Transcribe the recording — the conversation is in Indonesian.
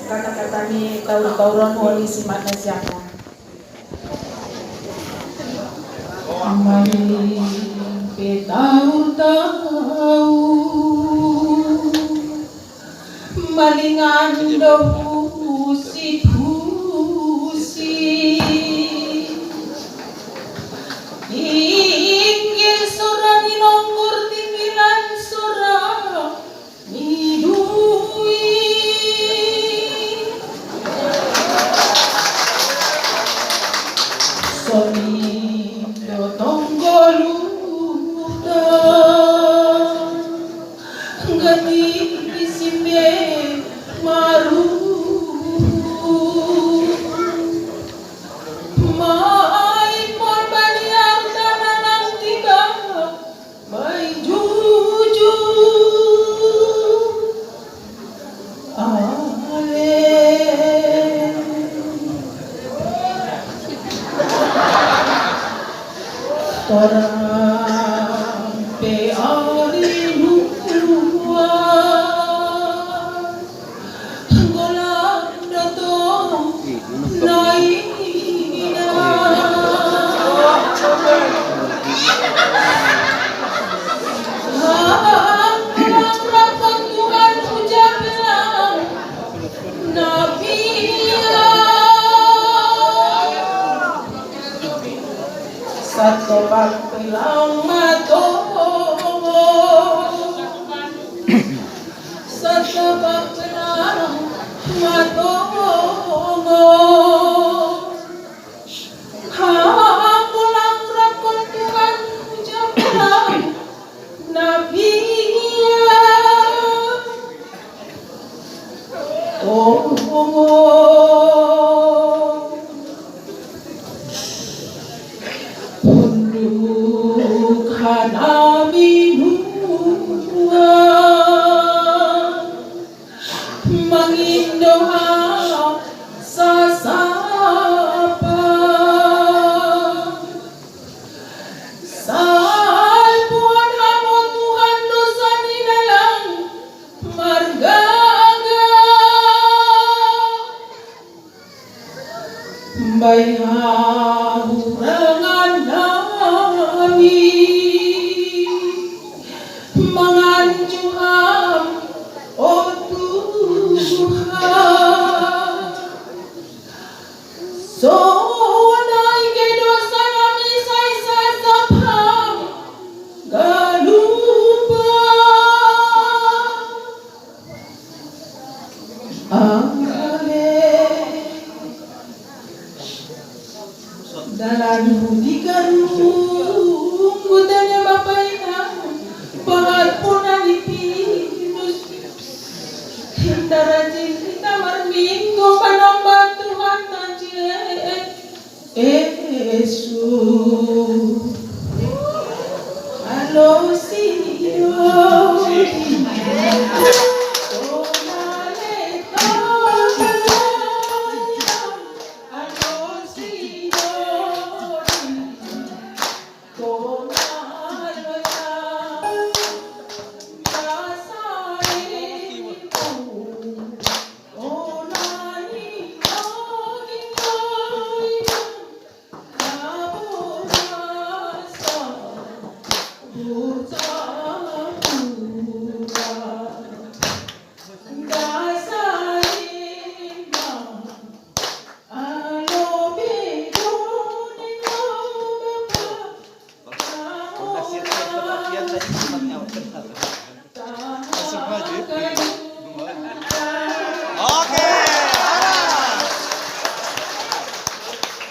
kata-kata ni taur-tauron wali simat na siapa. Mari taur-taur malingan dahu si inggil sura ninonggur tinggilan sura nidui soni dotonggoluda gati isimbe maru orang pe ari luar golang datang naina rakon Tuhan ucaplah Nabi satu papilang matongo satu papilang matongo aku lang rakon Tuhan ucaplah Nabi mangindoha sasapa salpuan hamo Tuhan dosa di dalam margaga bayhurangan nami manganjuham oh Tuhan so naik ke dosa kami saya sapam galupa dalam budi karung gudanya bapak inang bahat pun alipinus hindara cinta marminggo panomba Tuhan taje Yesus halo siyo Masuk maju.